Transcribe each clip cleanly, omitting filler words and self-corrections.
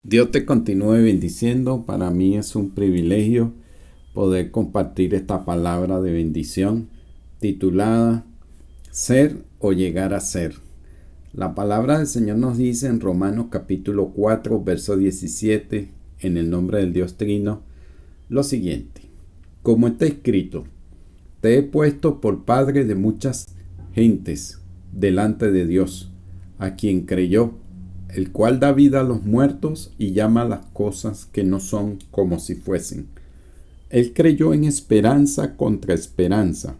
Dios te continúe bendiciendo. Para mí es un privilegio poder compartir esta palabra de bendición titulada Ser o llegar a ser. La palabra del Señor nos dice en Romanos capítulo 4, verso 17, en el nombre del Dios Trino, lo siguiente: como está escrito, te he puesto por padre de muchas gentes delante de Dios, a quien creyó, el cual da vida a los muertos y llama a las cosas que no son como si fuesen. Él creyó en esperanza contra esperanza,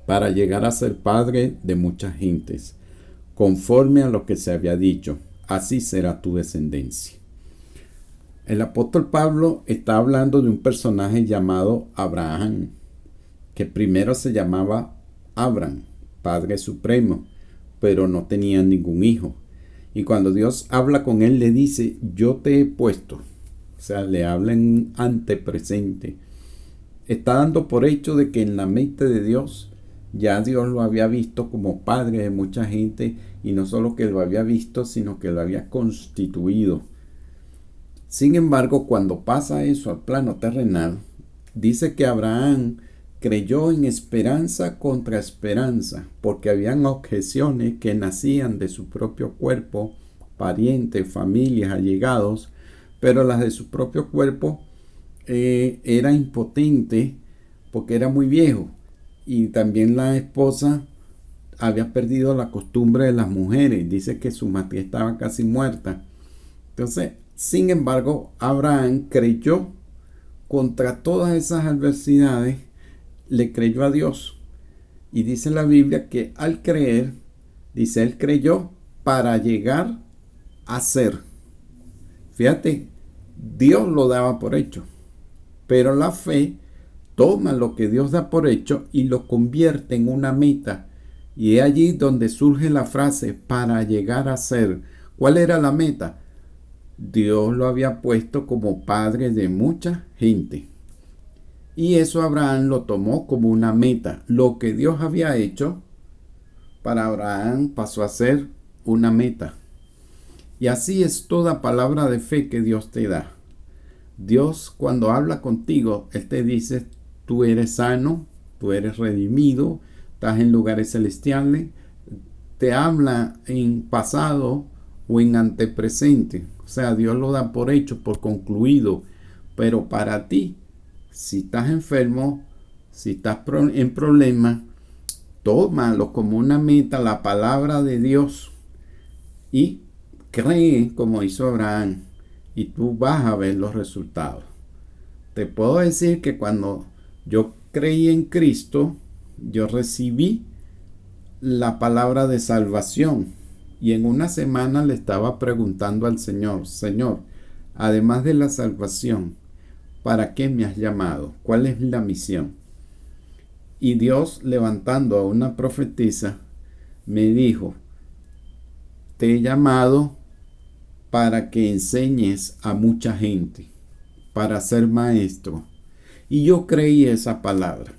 para llegar a ser padre de muchas gentes, conforme a lo que se había dicho, así será tu descendencia. El apóstol Pablo está hablando de un personaje llamado Abraham, que primero se llamaba Abram, Padre Supremo, pero no tenía ningún hijo. Y cuando Dios habla con él, le dice, yo te he puesto. O sea, le habla en antepresente. Está dando por hecho de que en la mente de Dios, ya Dios lo había visto como padre de mucha gente, y no solo que lo había visto, sino que lo había constituido. Sin embargo, cuando pasa eso al plano terrenal, dice que Abraham creyó en esperanza contra esperanza, porque habían objeciones que nacían de su propio cuerpo, parientes, familias, allegados, pero las de su propio cuerpo era impotente porque era muy viejo, y también la esposa había perdido la costumbre de las mujeres, dice que su matriz estaba casi muerta. Entonces, sin embargo, Abraham creyó contra todas esas adversidades, le creyó a Dios. Y dice la Biblia que al creer, dice, él creyó para llegar a ser. Fíjate, Dios lo daba por hecho, pero la fe toma lo que Dios da por hecho y lo convierte en una meta. Y es allí donde surge la frase para llegar a ser. ¿Cuál era la meta? Dios lo había puesto como padre de mucha gente. Y eso Abraham lo tomó como una meta. Lo que Dios había hecho, para Abraham pasó a ser una meta. Y así es toda palabra de fe que Dios te da. Dios, cuando habla contigo, Él te dice, tú eres sano, tú eres redimido, estás en lugares celestiales. Te habla en pasado o en antepresente. O sea, Dios lo da por hecho, por concluido. Pero para ti, si estás enfermo, si estás en problemas, tómalo como una meta, la palabra de Dios, y cree como hizo Abraham, y tú vas a ver los resultados. Te puedo decir que cuando yo creí en Cristo, yo recibí la palabra de salvación, y en una semana le estaba preguntando al Señor, Señor, además de la salvación, ¿para qué me has llamado? ¿Cuál es la misión? Y Dios, levantando a una profetisa, me dijo, te he llamado para que enseñes a mucha gente, para ser maestro. Y yo creí esa palabra.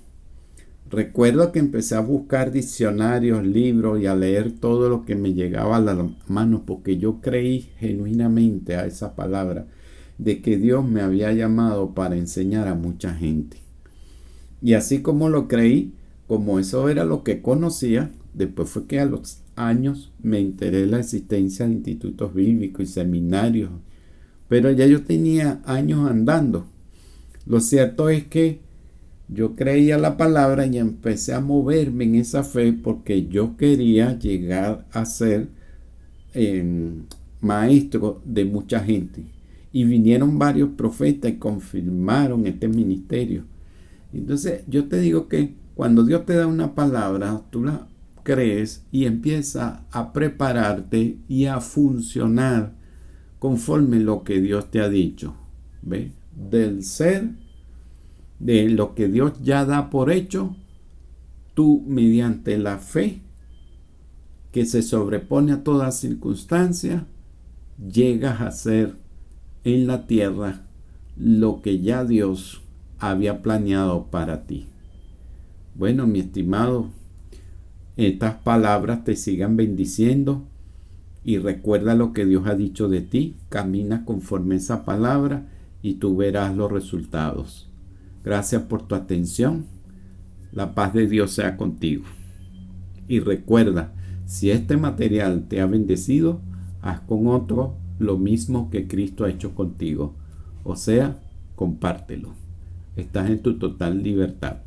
Recuerdo que empecé a buscar diccionarios, libros y a leer todo lo que me llegaba a las manos, porque yo creí genuinamente a esa palabra de que Dios me había llamado para enseñar a mucha gente. Y así como lo creí, como eso era lo que conocía, después fue que a los años me enteré de la existencia de institutos bíblicos y seminarios, pero ya yo tenía años andando. Lo cierto es que yo creía la palabra y empecé a moverme en esa fe porque yo quería llegar a ser maestro de mucha gente. Y vinieron varios profetas y confirmaron este ministerio. Entonces yo te digo que cuando Dios te da una palabra, tú la crees y empieza a prepararte y a funcionar conforme lo que Dios te ha dicho. ¿Ve? Del ser, de lo que Dios ya da por hecho, tú mediante la fe que se sobrepone a toda circunstancia, llegas a ser en la tierra lo que ya Dios había planeado para ti. Bueno, mi estimado, estas palabras te sigan bendiciendo. y recuerda lo que Dios ha dicho de ti, camina conforme a esa palabra y tú verás los resultados. Gracias por tu atención. La paz de Dios sea contigo. Y recuerda, si este material te ha bendecido, haz con otro lo mismo que Cristo ha hecho contigo. O sea, compártelo. Estás en tu total libertad.